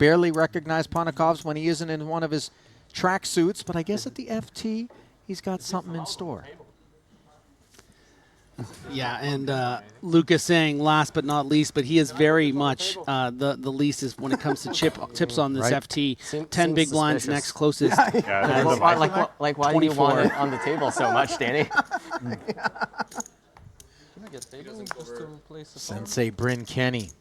barely recognize Ponakovs when he isn't in one of his track suits, but I guess at the FT, he's got something in store. Yeah, and Lucas saying last but not least, but he is very much the least is when it comes to tips on this FT. 10 big blinds, next closest. Like why do you want it on the table so much, Danny? Sensei Bryn Kenney.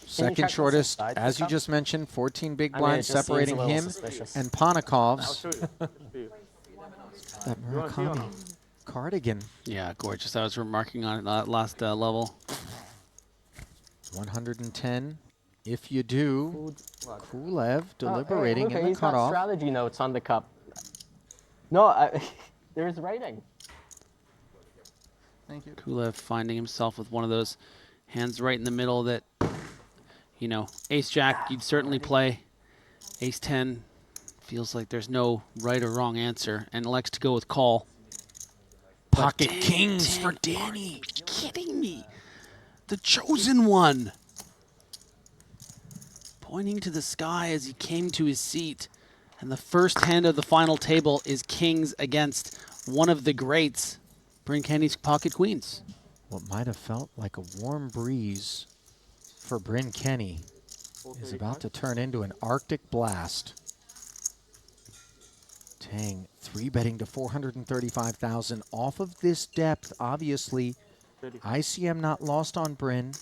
Second shortest, as you just mentioned, 14 big blinds separating him and Ponakovs. That Murakami cardigan. Yeah, gorgeous. I was remarking on it last level. 110. If you do, Kulev deliberating in the he's got cutoff. strategy notes on the cup. No, there's writing. Thank you. Kulev finding himself with one of those hands right in the middle that, you know, ace-jack, you'd certainly play. Ace-10 feels like there's no right or wrong answer, and elects to go with call. Pocket kings for Danny. Are you kidding me? The chosen one. Pointing to the sky as he came to his seat. And the first hand of the final table is kings against one of the greats, Bryn Kenney's pocket queens. What might have felt like a warm breeze for Bryn Kenney is about to turn into an Arctic blast. Tang 3-betting to 435,000 off of this depth. Obviously, ICM not lost on Bryn.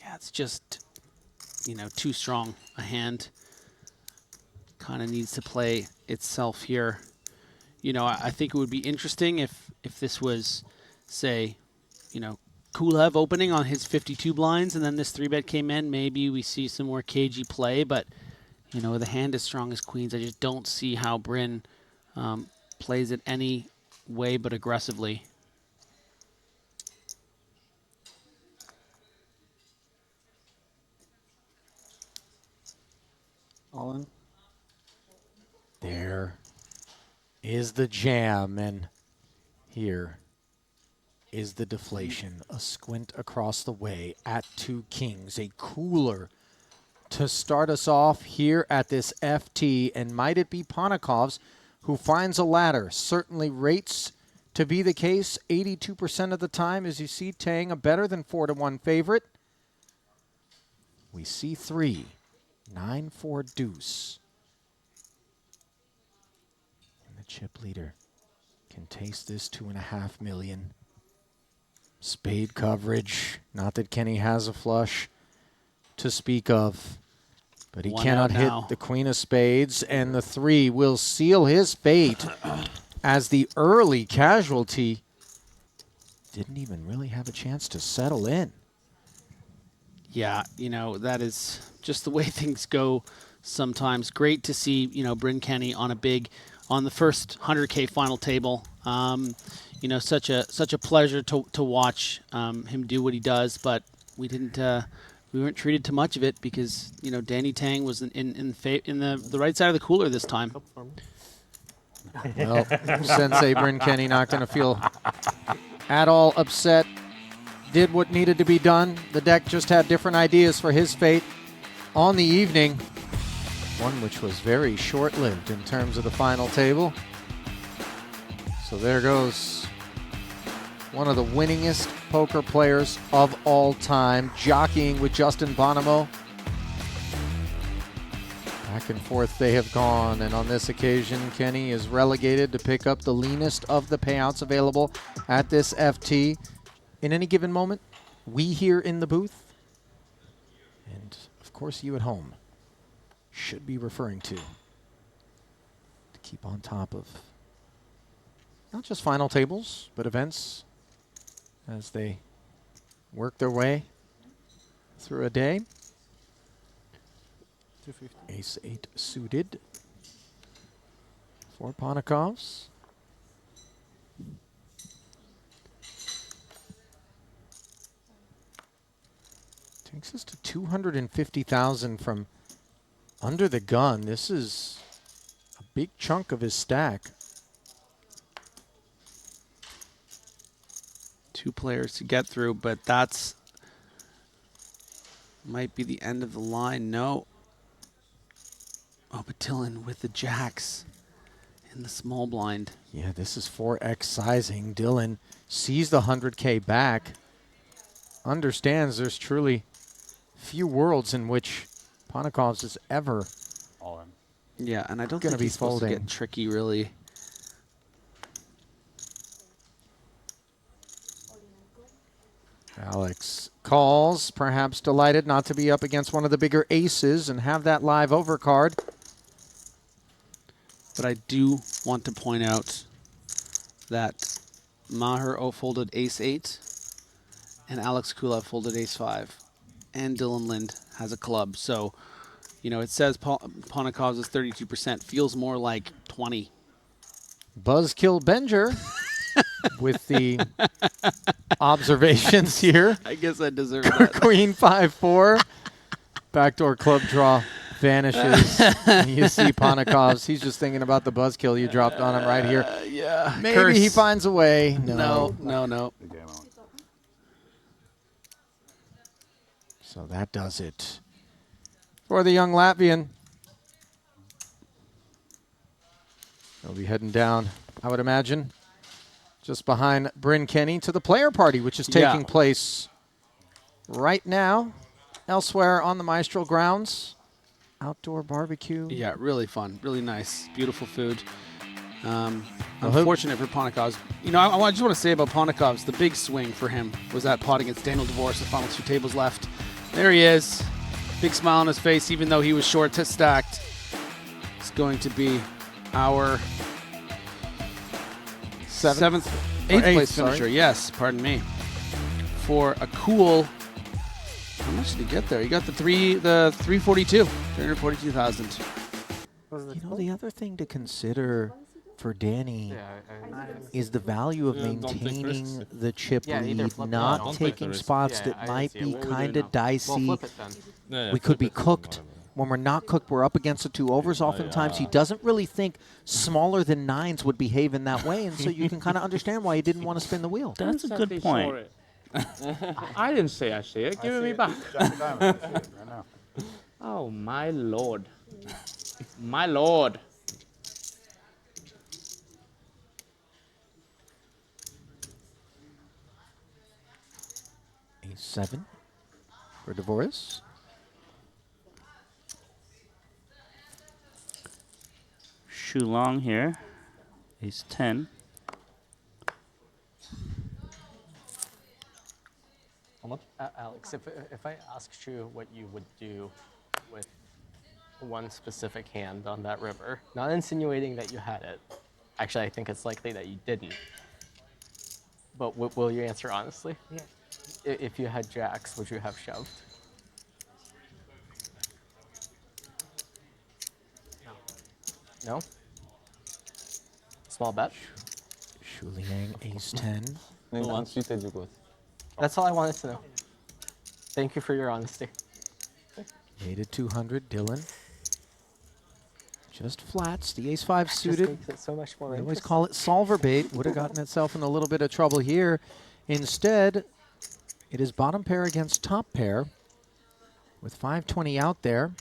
Yeah, it's just, you know, too strong a hand. Kind of needs to play itself here. You know, I think it would be interesting if this was, say, you know, Kulev opening on his 52 blinds and then this 3-bet came in. Maybe we see some more cagey play, but you know, the hand as strong as queens, I just don't see how Bryn plays it any way but aggressively. All in. There is the jam, and here is the deflation. A squint across the way at 2 kings, a cooler to start us off here at this FT, and might it be Ponakovs who finds a ladder? Certainly rates to be the case 82% of the time, as you see Tang a better than 4-1 favorite. We see 3, 9-4 deuce. And the chip leader can taste this 2.5 million. Spade coverage, not that Kenney has a flush to speak of, but he cannot hit the queen of spades, and the 3 will seal his fate as the early casualty didn't even really have a chance to settle in. Yeah, you know, that is just the way things go sometimes. Great to see, you know, Bryn Kenney on the first 100K final table. You know, such a pleasure to watch him do what he does, but we weren't treated to much of it because, you know, Danny Tang was in the right side of the cooler this time. Well, Sensei Bryn Kenney not going to feel at all upset. Did what needed to be done. The deck just had different ideas for his fate on the evening. One which was very short-lived in terms of the final table. So there goes one of the winningest poker players of all time, jockeying with Justin Bonomo. Back and forth they have gone, and on this occasion, Kenney is relegated to pick up the leanest of the payouts available at this FT. In any given moment, we here in the booth, and of course you at home, should be referring to keep on top of not just final tables, but events as they work their way through a day. 250. Ace-8 suited for Ponakovs. Takes us to 250,000 from under the gun. This is a big chunk of his stack. 2 players to get through, but that's Might be the end of the line. No. Oh, but Dylan with the jacks in the small blind. Yeah, this is 4X sizing. Dylan sees the 100K back, understands there's truly few worlds in which Ponakovs is ever All in. Yeah, and I don't Gonna think be he's supposed to folding. get tricky, really. Alex calls, perhaps delighted not to be up against one of the bigger aces and have that live overcard. But I do want to point out that Maher folded ace-8, and Alex Kulov folded ace-5, and Dylan Linde has a club. So, you know, it says Ponakovs is 32%. Feels more like 20. Buzzkill Benger with the observations here. I guess I deserve that. Queen 5-4. Backdoor club draw vanishes. And you see Ponakovs. He's just thinking about the buzzkill you dropped on him right here. Yeah. Maybe Curse. he finds a way. No. The game on. So that does it for the young Latvian. He'll be heading down, I would imagine, just behind Bryn Kenney to the player party, which is taking place right now elsewhere on the Maestral grounds. Outdoor barbecue. Yeah, really fun, really nice, beautiful food. Unfortunate for Ponakovs. You know, I just want to say about Ponakovs, the big swing for him was that pot against Daniel Dvoress, the final 2 tables left. There he is, big smile on his face, even though he was short to stacked. It's going to be our eighth place finisher. Yes, pardon me. For a cool. How much did he get there? He got the 342, 342,000. You know, the other thing to consider for Danny is the value of maintaining the chip lead, not taking spots that might be kind of dicey. We could be cooked. When we're not cooked, we're up against the 2 overs oftentimes. He doesn't really think smaller than 9s would behave in that way, and so you can kind of understand why he didn't want to spin the wheel. That's a good point. I didn't say I see it. Give it me back. Jack of diamonds, I see it right now. Oh, my lord. My lord. A7 for Dvoress. Shoe long here. Ace 10. How much? Alex, if I asked you what you would do with one specific hand on that river, not insinuating that you had it. Actually, I think it's likely that you didn't. But will you answer honestly? Yeah. If you had jacks, would you have shoved? No? Small bet? Shuliang, ace-10. That's all I wanted to know. Thank you for your honesty. Made it 200, Dylan. Just flats, the ace-5 suited. Just makes it so much more They always interesting. call it solver bait. Would have gotten itself in a little bit of trouble here. Instead, it is bottom pair against top pair with 520 out there.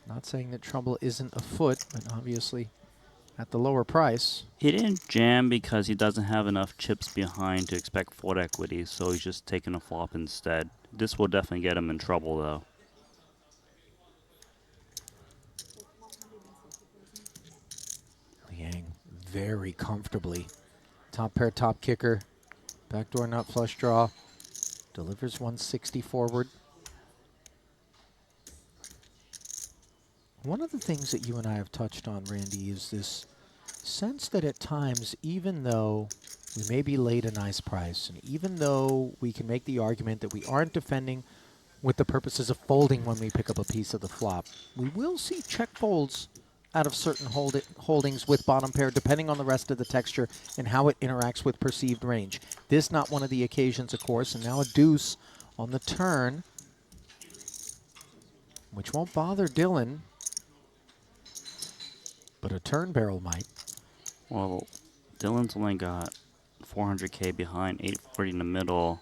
Not saying that trouble isn't afoot, but obviously at the lower price. He didn't jam because he doesn't have enough chips behind to expect fold equity, so he's just taking a flop instead. This will definitely get him in trouble, though. Liang very comfortably. Top pair, top kicker. Backdoor nut flush draw. Delivers 160 forward. One of the things that you and I have touched on, Randy, is this sense that at times, even though we may be laid a nice price, and even though we can make the argument that we aren't defending with the purposes of folding when we pick up a piece of the flop, we will see check folds out of certain holdings with bottom pair, depending on the rest of the texture and how it interacts with perceived range. This not one of the occasions, of course, and now a deuce on the turn, which won't bother Dylan, but a turn barrel might. Well, Dylan's only got 400K behind, 840 in the middle.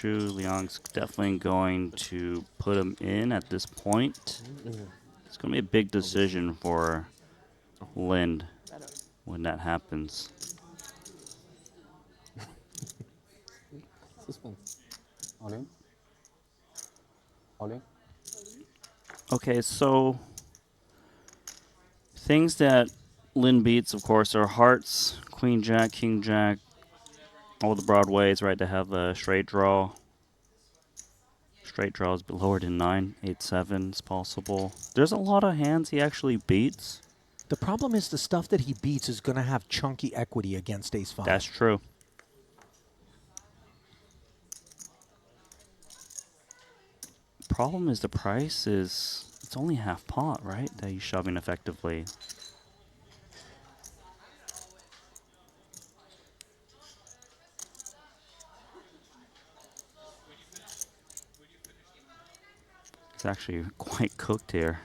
issue. Leong's definitely going to put him in at this point. It's going to be a big decision for Linde when that happens. Suspense. All in. All in. Okay, so things that Linde beats, of course, are hearts, queen jack, king jack, all the broadways, right, to have a straight draw. Straight draw is lower than 9, 8, 7 is possible. There's a lot of hands he actually beats. The problem is the stuff that he beats is going to have chunky equity against ace 5. That's true. Problem is the price is, it's only half pot, right, that he's shoving effectively. He's actually quite cooked here.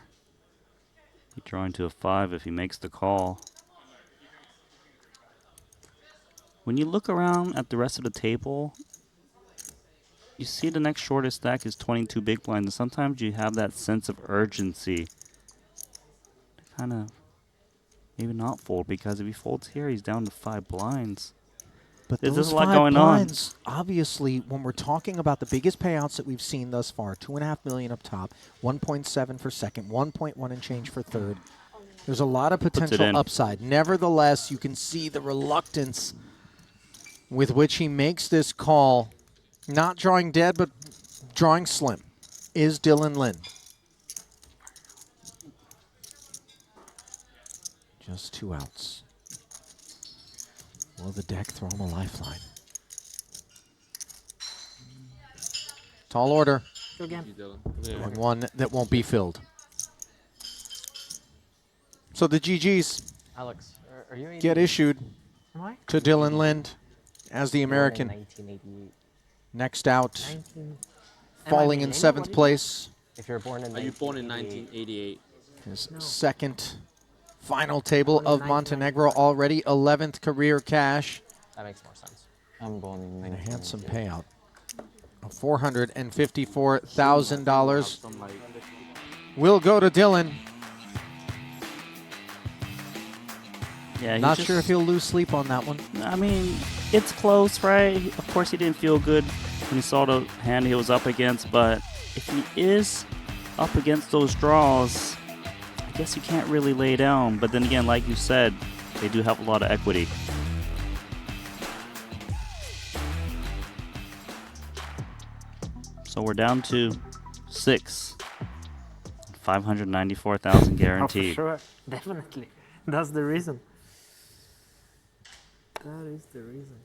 He's drawing to a 5 if he makes the call. When you look around at the rest of the table, you see the next shortest stack is 22 big blinds, and sometimes you have that sense of urgency to kind of maybe not fold, because if he folds here, he's down to 5 blinds. But There's those a lot 5 going on. blinds, obviously, when we're talking about the biggest payouts that we've seen thus far, $2.5 million up top, 1.7 for second, 1.1 and change for third. There's a lot of potential in. upside. Nevertheless, you can see the reluctance with which he makes this call. Not drawing dead, but drawing slim. Is Dylan Linde. Just 2 outs. Will the deck throw him a lifeline? Tall order. And one that won't be filled. So the GGs Alex, are you get issued Am I? to Dylan Linde as the Born in American. 1988. Next out, 19 Am I falling in millennial? 7th What did place. If you're born in Are you born in 1988, 1988? His No. second final table Born in of Montenegro already, 11th career cash. that makes more sense. I'm born in And a handsome 1998. payout of $454,000 will go to Dylan. Yeah, he Not just- sure if he'll lose sleep on that one. I mean, it's close, right? Of course, he didn't feel good when he saw the hand he was up against, but if he is up against those draws, I guess you can't really lay down. But then again, like you said, they do have a lot of equity. So we're down to 6. 594,000 guaranteed. Oh, for sure, definitely. That's the reason. That is the reason.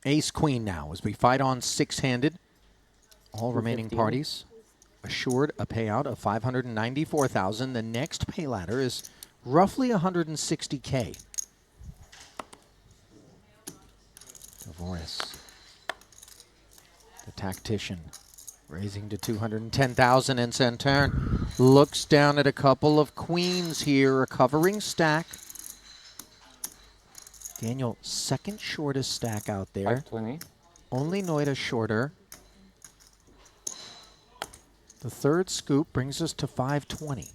Ace Queen now as we fight on 6-handed. All remaining 250. parties assured a payout of $594,000. The next pay ladder is roughly $160K. Dvoress, the tactician, raising to $210,000, and Santurn looks down at a couple of queens here, a covering stack. Daniel, second shortest stack out there. 520. Only Nouira shorter. The third scoop brings us to 520.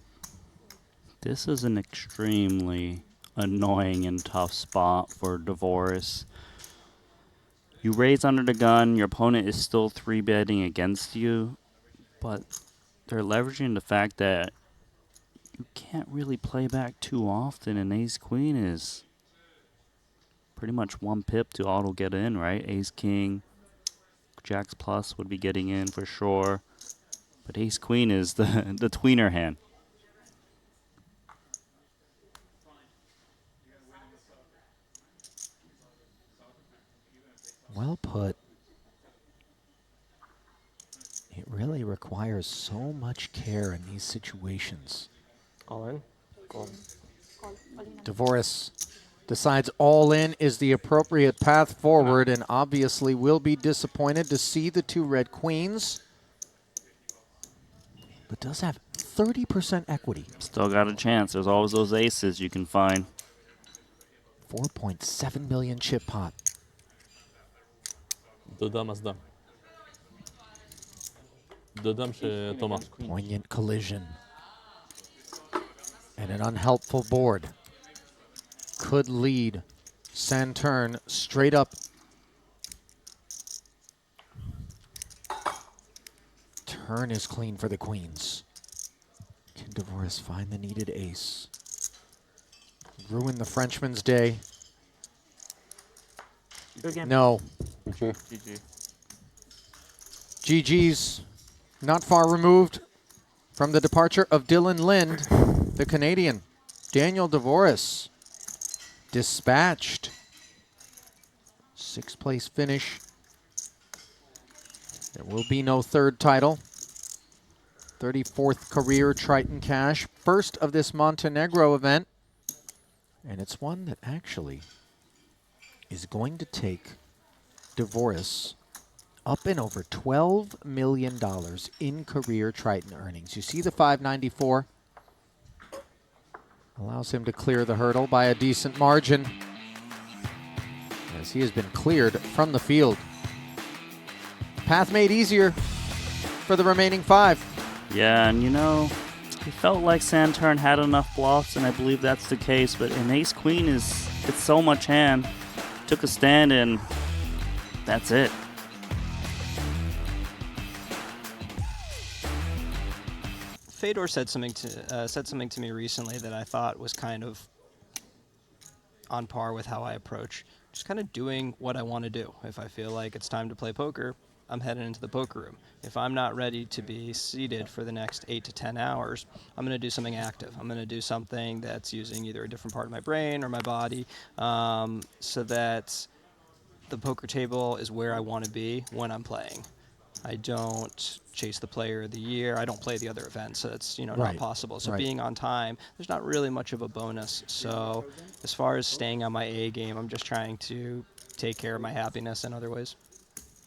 This is an extremely annoying and tough spot for Dvoress. You raise under the gun, your opponent is still 3-betting against you, but they're leveraging the fact that you can't really play back too often, and ace-queen is pretty much 1 pip to auto get in, right? Ace-king, jacks plus would be getting in for sure, but ace-queen is the tweener hand. Well put. It really requires so much care in these situations. All in? Cool. Dvoress decides all in is the appropriate path forward, and obviously will be disappointed to see the 2 red queens. but does have 30% equity. Still got a chance. There's always those aces you can find. 4.7 million chip pot. deux dames as dame. Deux dames chez Thomas. Poignant collision. And an unhelpful board could lead Saturn straight up. Turn is clean for the queens. Can Dvoress find the needed ace? Ruin the Frenchman's day. Good game. No. GG. GG. GG's not far removed from the departure of Dylan Linde, the Canadian. Daniel Dvoress dispatched. Sixth place finish. There will be no third title. 34th career Triton cash. First of this Montenegro event. And it's one that actually is going to take Dvoress up and over $12 million in career Triton earnings. You see the 594. Allows him to clear the hurdle by a decent margin, as he has been cleared from the field. Path made easier for the remaining 5. Yeah, and you know, it felt like Saturn had enough bluffs, and I believe that's the case, but an ace-queen it's so much hand. Took a stand, and that's it. Fedor said something to me recently that I thought was kind of on par with how I approach. Just kind of doing what I want to do. If I feel like it's time to play poker, I'm heading into the poker room. If I'm not ready to be seated for the next 8 to 10 hours, I'm going to do something active. I'm going to do something that's using either a different part of my brain or my body, so that the poker table is where I want to be when I'm playing. I don't chase the player of the year. I don't play the other events, so it's not Right. possible. So Right. being on time, there's not really much of a bonus. So as far as staying on my A game, I'm just trying to take care of my happiness in other ways.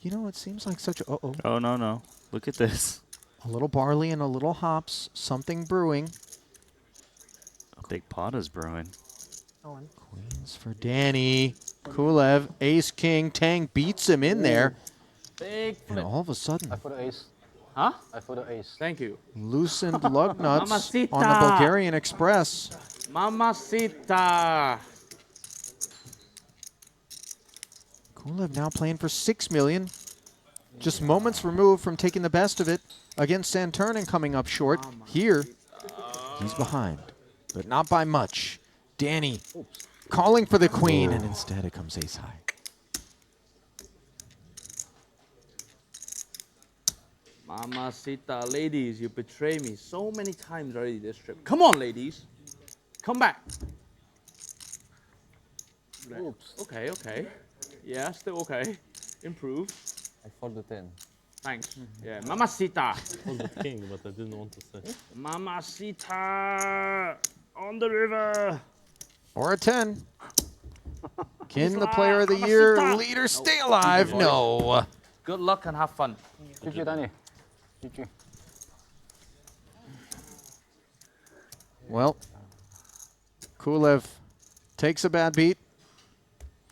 You know, it seems like such a Oh, no. Look at this. a little barley and a little hops, something brewing. A big pot is brewing. Queens for Danny. Kulev, ace, king, Tang beats him in there. Big And flip. all of a sudden, I put the ace. Huh? I put the ace. Thank you. loosened lug nuts on the Mamacita. Bulgarian Express. Mamacita. Kulev now playing for $6 million. Just moments removed from taking the best of it against Saturn and coming up short. Here, he's behind, but not by much. Danny calling for the queen, and instead it comes ace high. Mamacita, ladies, you betray me so many times already this trip. Come on, ladies. Come back. Oops. Okay. Yeah, still okay. Improve. I fold the 10. Thanks. Yeah, Mamacita. Was the king, but I didn't want to say. Mamacita on the river. Or a 10. Can the player of the year leader stay alive? No. Good luck and have fun. GG, Danny. GG. Well, Kulev takes a bad beat,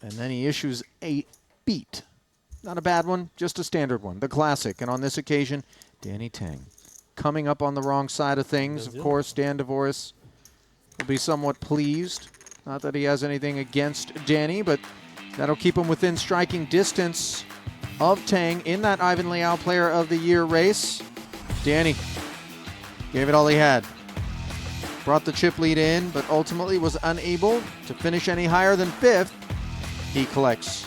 and then he issues a beat. Not a bad one, just a standard one, the classic. And on this occasion, Danny Tang coming up on the wrong side of things. Of course, Dan Dvoress will be somewhat pleased. Not that he has anything against Danny, but that'll keep him within striking distance of Tang in that Ivan Liao Player of the Year race. Danny gave it all he had. Brought the chip lead in, but ultimately was unable to finish any higher than 5th. He collects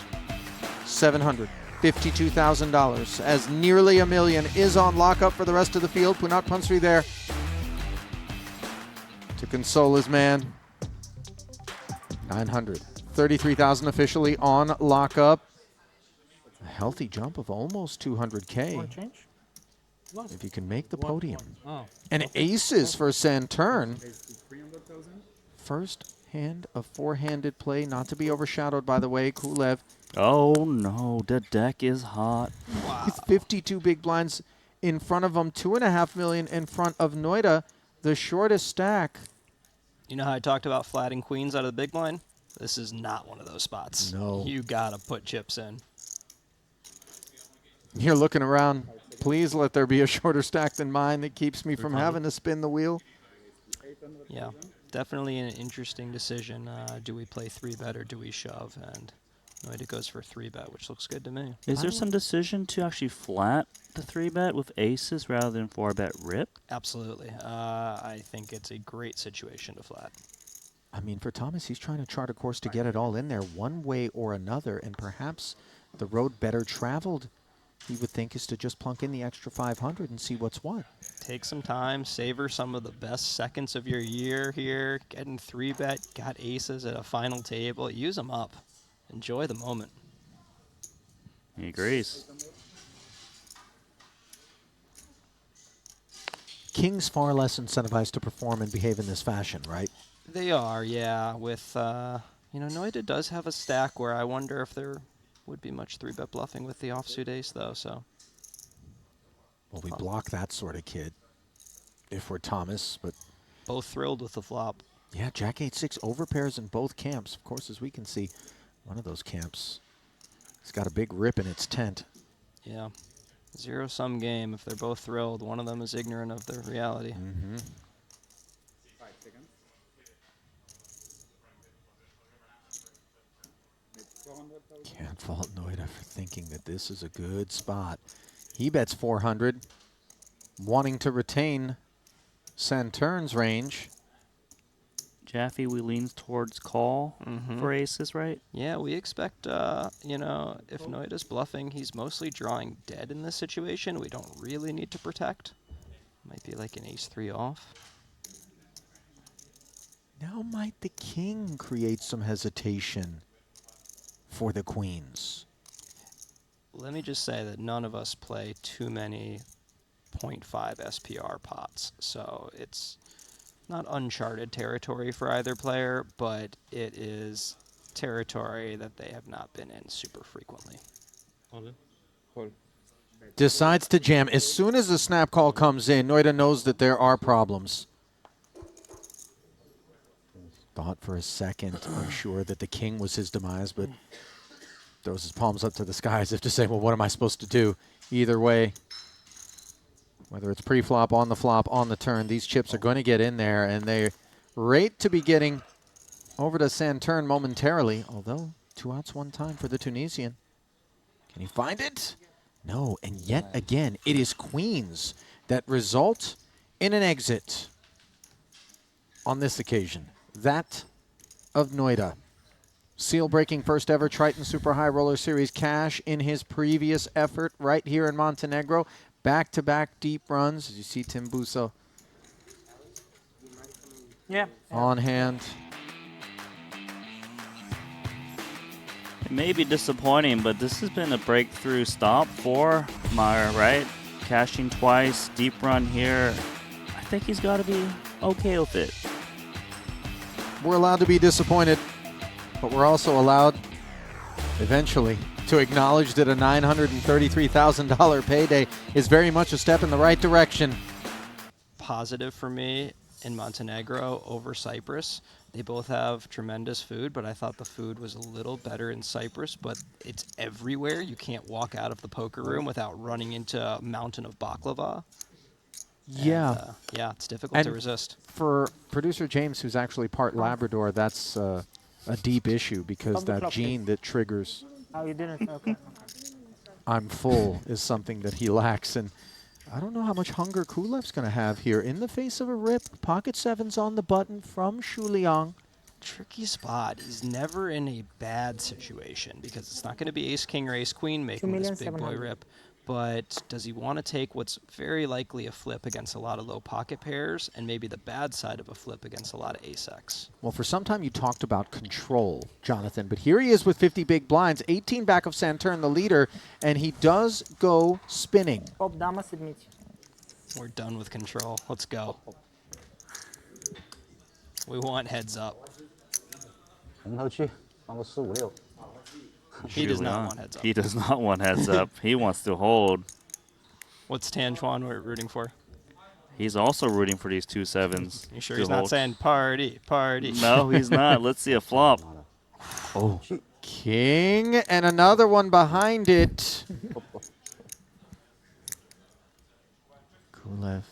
$752,000 as nearly $1 million is on lockup for the rest of the field. Punat Pansri there to console his man. 933,000 officially on lockup. A healthy jump of almost 200K if you can make the podium. Oh. And aces for Saturn. First hand of four-handed play, not to be overshadowed, by the way. Kulev Oh, no. The deck is hot. with 52 big blinds in front of him, 2.5 million in front of Nouira, the shortest stack. You know how I talked about flatting queens out of the big blind? This is not one of those spots. No. You gotta put chips in. You're looking around. Please let there be a shorter stack than mine that keeps me from having to spin the wheel. Yeah, definitely an interesting decision. Do we play 3-bet or do we shove? And Nouira goes for 3-bet, which looks good to me. Is there some decision to actually flat the 3-bet with aces rather than 4-bet rip? Absolutely. I think it's a great situation to flat. I mean, for Thomas, he's trying to chart a course to get it all in there one way or another, and perhaps the road better traveled, he would think, is to just plunk in the extra 500 and see what's what. Take some time, savor some of the best seconds of your year here, getting 3-bet, got aces at a final table, use them up. Enjoy the moment. He agrees. Kings far less incentivized to perform and behave in this fashion, right? They are, yeah. With, Nouira does have a stack where I wonder if there would be much 3-bet bluffing with the offsuit ace, though, so. Well, we block that sort of kid if we're Thomas, but... Both thrilled with the flop. Yeah, Jack 8-6 overpairs in both camps. Of course, as we can see, one of those camps has got a big rip in its tent. Yeah. Zero-sum game. If they're both thrilled, one of them is ignorant of the reality. Mm-hmm. Can't fault Nouira for thinking that this is a good spot. He bets 400, wanting to retain Santurn's range. Jaffe, we lean towards call for aces, right? Yeah, we expect, if Noita's bluffing, he's mostly drawing dead in this situation. We don't really need to protect. Might be like an ace-3 off. Now might the king create some hesitation for the queens? Let me just say that none of us play too many 0.5 SPR pots, so it's not uncharted territory for either player, but it is territory that they have not been in super frequently. Decides to jam. As soon as the snap call comes in, Nouira knows that there are problems. Thought for a second, unsure that the king was his demise, but throws his palms up to the sky as if to say, well, what am I supposed to do? Either way, whether it's pre-flop, on the flop, on the turn, these chips are going to get in there, and they rate to be getting over to Santurn momentarily, although 2 outs 1 time for the Tunisian. Can he find it? No, and yet again, it is queens that result in an exit on this occasion. That of Nouira. Seal-breaking first ever Triton Super High Roller Series cash in his previous effort right here in Montenegro. Back-to-back deep runs, as you see Tim Busso on hand. It may be disappointing, but this has been a breakthrough stop for Maher, right? Cashing twice, deep run here. I think he's got to be okay with it. We're allowed to be disappointed, but we're also allowed, eventually, to acknowledge that a $933,000 payday is very much a step in the right direction. Positive for me in Montenegro over Cyprus. They both have tremendous food, but I thought the food was a little better in Cyprus, but it's everywhere. You can't walk out of the poker room without running into a mountain of baklava. Yeah. And, it's difficult to resist. For producer James, who's actually part Labrador, that's a deep issue because that gene that triggers Oh, you didn't? Okay. I'm full is something that he lacks. And I don't know how much hunger Kulev's going to have here. In the face of a rip, pocket sevens on the button from Shu Liang. Tricky spot. He's never in a bad situation because it's not going to be ace-king or ace-queen making this big boy rip. But does he want to take what's very likely a flip against a lot of low pocket pairs and maybe the bad side of a flip against a lot of ace-x? Well, for some time you talked about control, Jonathan, but here he is with 50 big blinds, 18 back of Santurn, the leader, and he does go spinning. We're done with control. Let's go. We want heads up. He does not want heads up. He does not want heads up. He wants to hold. What's Tanjuan rooting for? He's also rooting for these 2 sevens. You sure to he's not hold. saying party, party? No, he's not. Let's see a flop. Oh, king and another one behind it. Kulev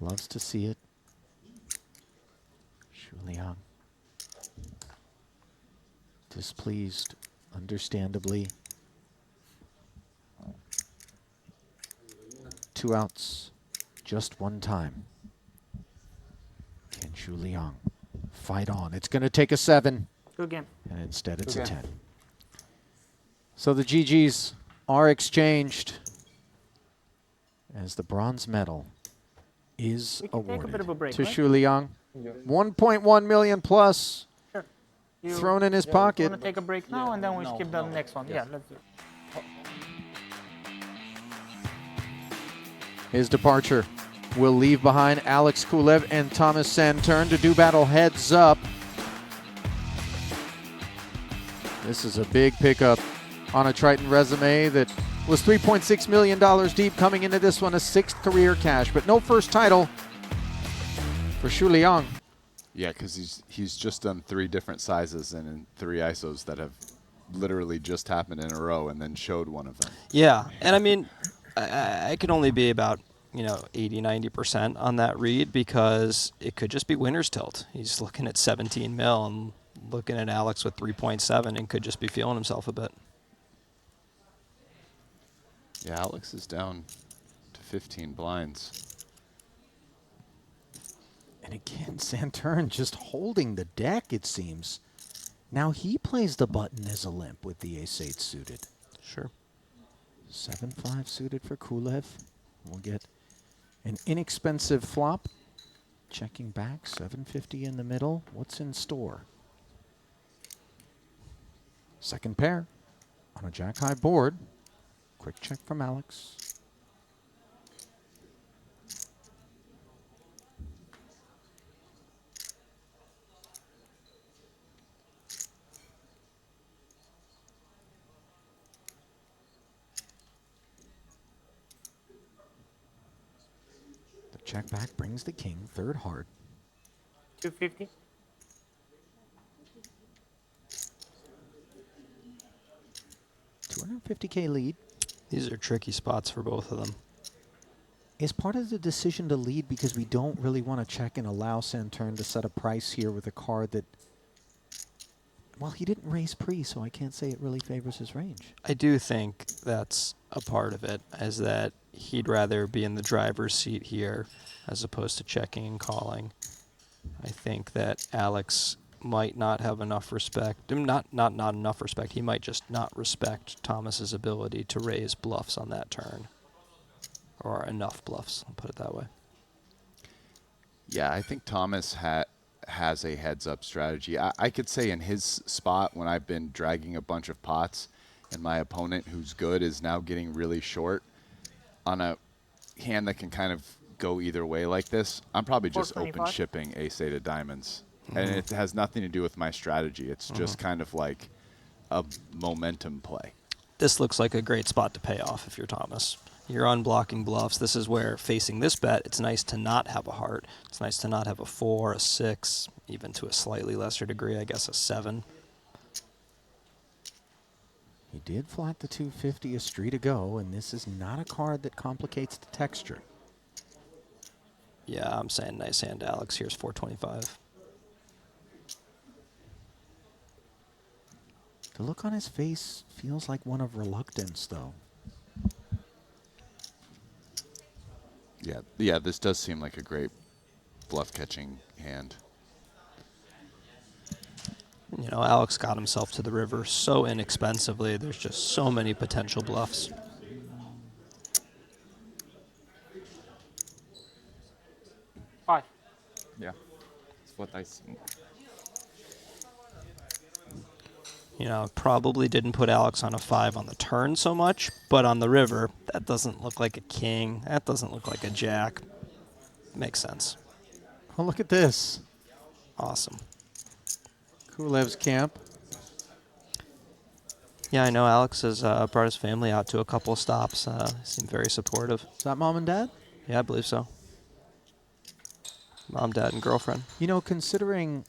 loves to see it. Shuliang displeased, understandably. 2 outs, just 1 time. Can Shuliang fight on? It's going to take a 7. Good game. And instead it's a Okay. 10. So the GGs are exchanged as the bronze medal is We can take a awarded bit of a break, to right? Shu Liang. 1.1 million plus You thrown in his pocket. want to take a break now, and then we skip the next one? Yeah, let's do it. His departure will leave behind Alex Kulev and Thomas Santern to do battle heads up. This is a big pickup on a Triton resume that was $3.6 million deep coming into this one, a 6th career cash, but no first title for Shu Liang. Yeah, because he's just done 3 different sizes and in 3 ISOs that have literally just happened in a row and then showed one of them. Yeah, and I mean, I can only be about 80, 90% on that read because it could just be winner's tilt. He's looking at 17 mil and looking at Alex with 3.7 and could just be feeling himself a bit. Yeah, Alex is down to 15 blinds. And again, Santern just holding the deck, it seems. Now he plays the button as a limp with the ace-8 suited. Sure. 7-5 suited for Kulev. We'll get an inexpensive flop. Checking back, 750 in the middle. What's in store? Second pair on a jack-high board. Quick check from Alex. The check back brings the king, 3rd heart. 250. $250K lead. These are tricky spots for both of them. Is part of the decision to lead because we don't really want to check and allow Santern to set a price here with a card that, well, he didn't raise pre, so I can't say it really favors his range. I do think that's a part of it, is that he'd rather be in the driver's seat here as opposed to checking and calling. I think that Alex might not have enough respect. Not enough respect. He might just not respect Thomas's ability to raise bluffs on that turn. Or enough bluffs, I'll put it that way. Yeah, I think Thomas has a heads-up strategy. I could say in his spot when I've been dragging a bunch of pots and my opponent who's good is now getting really short on a hand that can kind of go either way like this, I'm probably just open 425? shipping ace-8 of diamonds. And it has nothing to do with my strategy. It's just kind of like a momentum play. This looks like a great spot to pay off if you're Thomas. You're unblocking bluffs. This is where, facing this bet, it's nice to not have a heart. It's nice to not have a 4, a 6, even to a slightly lesser degree, I guess a 7. He did flat the 250 a street ago, and this is not a card that complicates the texture. Yeah, I'm saying nice hand, Alex. Here's 425. The look on his face feels like one of reluctance, though. Yeah, this does seem like a great bluff-catching hand. Alex got himself to the river so inexpensively. There's just so many potential bluffs. Five. Yeah, that's what I think. Probably didn't put Alex on a 5 on the turn so much, but on the river, that doesn't look like a king. That doesn't look like a jack. Makes sense. Oh, look at this. Awesome. Kulev's camp. Yeah, I know Alex has brought his family out to a couple of stops. Seemed very supportive. Is that mom and dad? Yeah, I believe so. Mom, dad, and girlfriend. You know, considering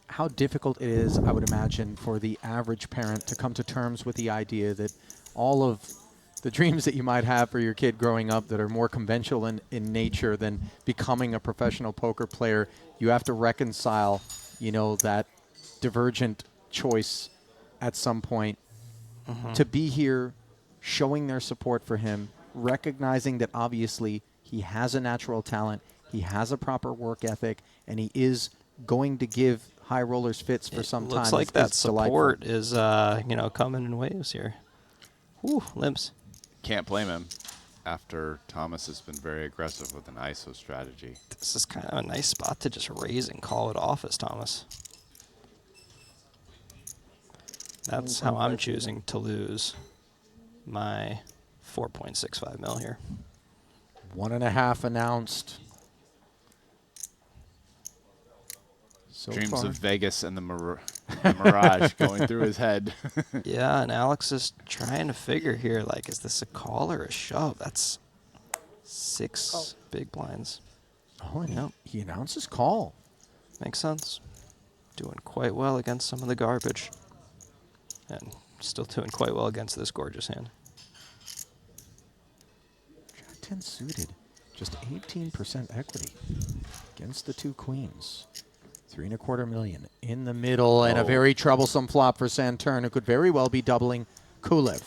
how difficult it is, I would imagine, for the average parent to come to terms with the idea that all of the dreams that you might have for your kid growing up that are more conventional in nature than becoming a professional poker player, you have to reconcile, you know, that divergent choice at some point. To be here, showing their support for him, recognizing that obviously he has a natural talent, he has a proper work ethic, and he is going to give high rollers fits for some time. Looks like that support is, coming in waves here. Whew, limps. Can't blame him after Thomas has been very aggressive with an ISO strategy. This is kind of a nice spot to just raise and call it off as Thomas. That's how I'm choosing to lose my 4.65 mil here. 1.5 announced. So Dreams far. of Vegas and the Mirage going through his head. Yeah, and Alex is trying to figure here, like, is this a call or a shove? That's 6 big blinds. Oh, and he announces call. Makes sense. Doing quite well against some of the garbage. And still doing quite well against this gorgeous hand. Jack 10 suited. Just 18% equity against the 2 queens. 3.25 million in the middle, and a very troublesome flop for Saturn, who could very well be doubling Kulev.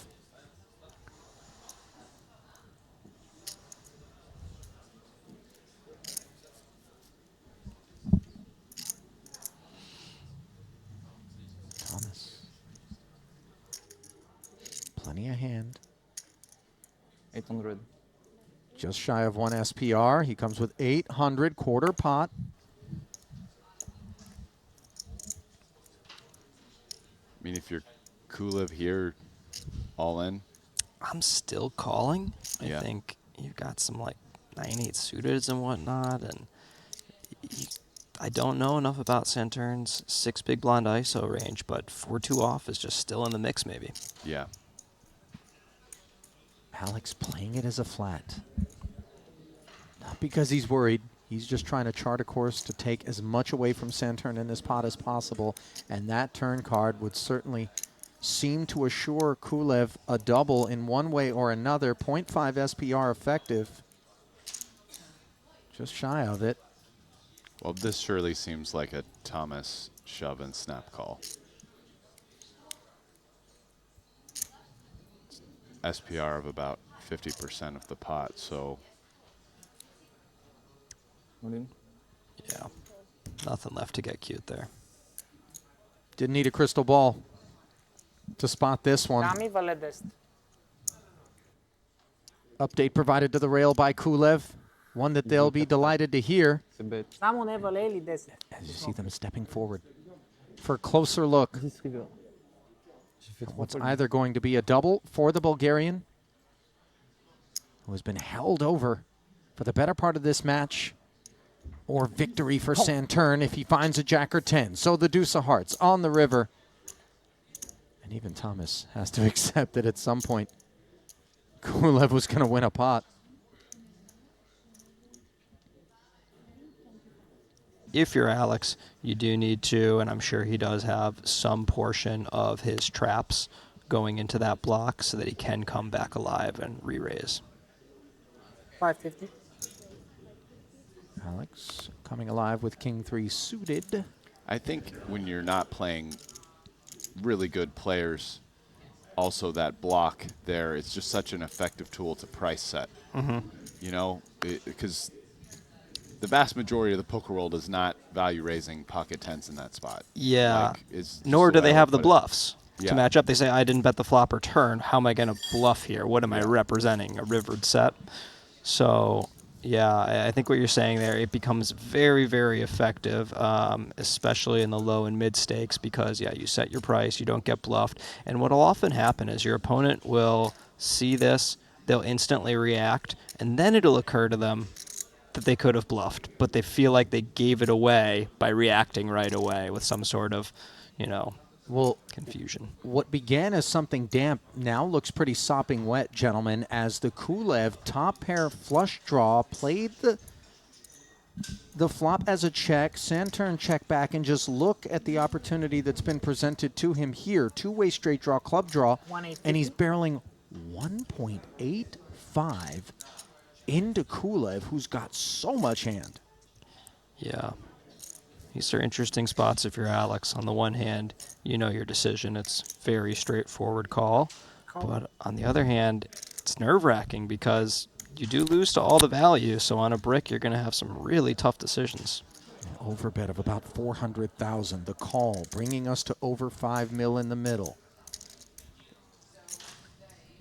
Thomas. Plenty of hand. 800. Just shy of 1 SPR. He comes with 800 quarter pot. I mean, if you're Kulev here, all in. I'm still calling. Yeah. I think you've got some, like, 9-8 suited and whatnot, and I don't know enough about Saturn's 6 big blind ISO range, but 4-2 off is just still in the mix, maybe. Yeah. Alex playing it as a flat. Not because he's worried. He's just trying to chart a course to take as much away from Saturn in this pot as possible. And that turn card would certainly seem to assure Kulev a double in one way or another. 0.5 SPR effective. Just shy of it. Well, this surely seems like a Thomas shove and snap call. SPR of about 50% of the pot, so. Yeah. Nothing left to get cute there. Didn't need a crystal ball to spot this one. Dámy vele 10. Update provided to the rail by Kulev. One that they'll be delighted to hear. Samo ne valeli 10. As you see them stepping forward for a closer look. What's either going to be a double for the Bulgarian, who has been held over for the better part of this match, or victory for Saturn if he finds a jack or 10. So the deuce of hearts on the river. And even Thomas has to accept that at some point Kulev was going to win a pot. If you're Alex, you do need to, and I'm sure he does have some portion of his traps going into that block so that he can come back alive and re-raise. 550. Alex coming alive with King 3 suited. I think when you're not playing really good players, also that block there, it's just such an effective tool to price set. You know, because the vast majority of the poker world is not value raising pocket tens in that spot. Yeah. Like, is Nor just do way they I have would the put it. bluffs Yeah. to match up. They say, I didn't bet the flop or turn. How am I going to bluff here? What am I representing? A rivered set? So, yeah, I think what you're saying there, it becomes very, very effective, especially in the low and mid stakes because, yeah, you set your price, you don't get bluffed. And what will often happen is your opponent will see this, they'll instantly react, and then it'll occur to them that they could have bluffed, but they feel like they gave it away by reacting right away with some sort of, Well, confusion. what began as something damp now looks pretty sopping wet, gentlemen, as the Kulev top pair flush draw played the flop as a check, Saturn check back, and just look at the opportunity that's been presented to him here. Two-way straight draw, club draw, and he's barreling 1.85 into Kulev, who's got so much hand. Yeah. These are interesting spots if you're Alex. On the one hand, you know your decision. It's very straightforward call. But on the other hand, it's nerve-wracking because you do lose to all the value. So on a brick, you're going to have some really tough decisions. An overbet of about 400,000. The call bringing us to over 5 mil in the middle.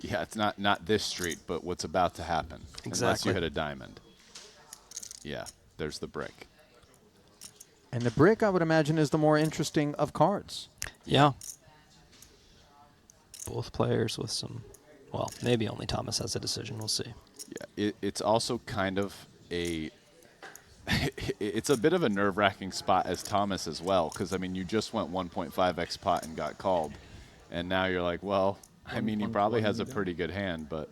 Yeah, it's not this street, but what's about to happen. Unless you Exactly. hit a diamond. Yeah, there's the brick. And the brick, I would imagine, is the more interesting of cards. Yeah. Both players with some, well, maybe only Thomas has a decision. We'll see. Yeah, it's also kind of a it's a bit of a nerve-wracking spot as Thomas as well, because I mean you just went 1.5x pot and got called, and now you're like, well, I mean he probably has a pretty good hand, but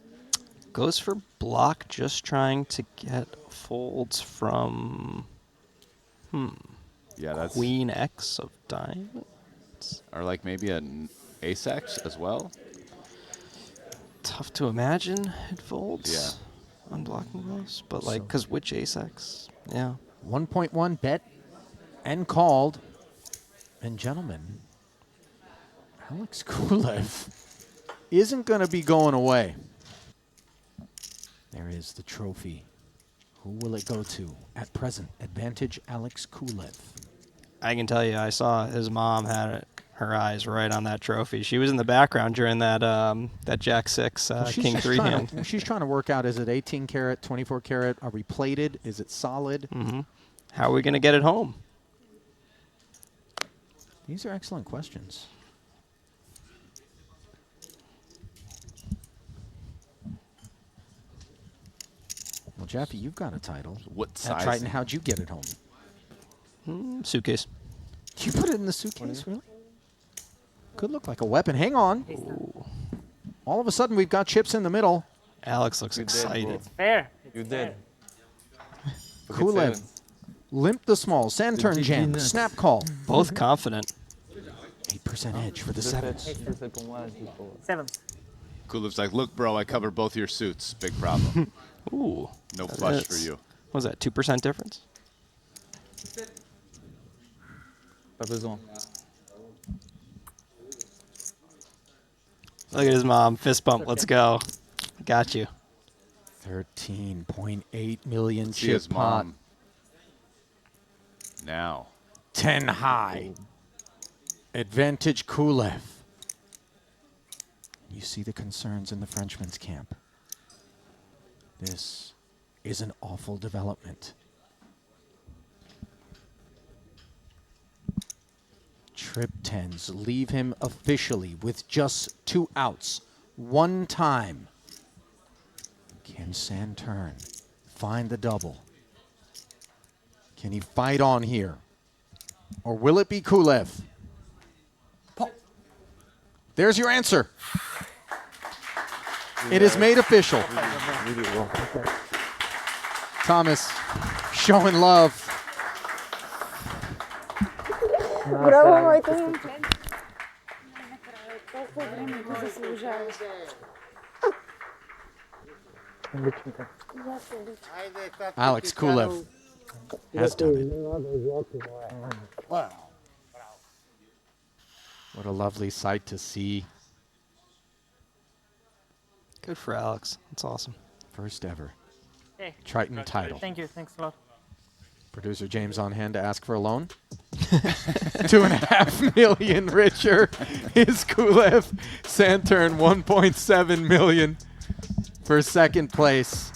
Goes for block, just trying to get folds from yeah, that's Queen X of diamonds. or like maybe an ace-x as well. Tough to imagine it folds. Yeah. Unblocking those, but like, because which ace X? Yeah. 1.1 bet and called. And gentlemen, Alex Kulev isn't going to be going away. There is the trophy. Who will it go to? At present, advantage Alex Kulev. I can tell you, I saw his mom had her eyes right on that trophy. She was in the background during that that Jack 6 King 3 hand. She's trying to work out, is it 18 karat, 24 karat? Are we plated? Is it solid? How are we going to get it home? These are excellent questions. Well, Jaffe, you've got a title. What At size? Triton, how'd you get it home? Suitcase. You put it in the suitcase, really? Could look like a weapon. Hang on. All of a sudden, we've got chips in the middle. Alex looks excited. Fair. You did. Kulev, limp the small, Saturn jam, snap call. Both confident. 8% edge for the sevens. Sevens. Kulev's like, look, bro, I cover both your suits. Big problem. Ooh. No that flush is- for you. What was that, 2% difference? Pas besoin. Look at his mom. Fist bump. Let's go. Got you. 13.8 million See chip his pot. mom. Now. 10 high. Advantage Kulev. You see the concerns in the Frenchman's camp. This is an awful development. Trip 10s leave him officially with just 2 outs. 1 time. Can Saturn find the double? Can he fight on here? Or will it be Kulev? There's your answer. It is made official. Thomas showing love. Bravo, moj to Колко време го заслужаваш. Alex Kulev has done it. What a lovely sight to see. Good for Alex. That's awesome. First ever Hey, Triton title. thank you. Thanks a lot. Producer James on hand to ask for a loan. 2.5 million richer is Kulev. Saturn 1.7 million for second place.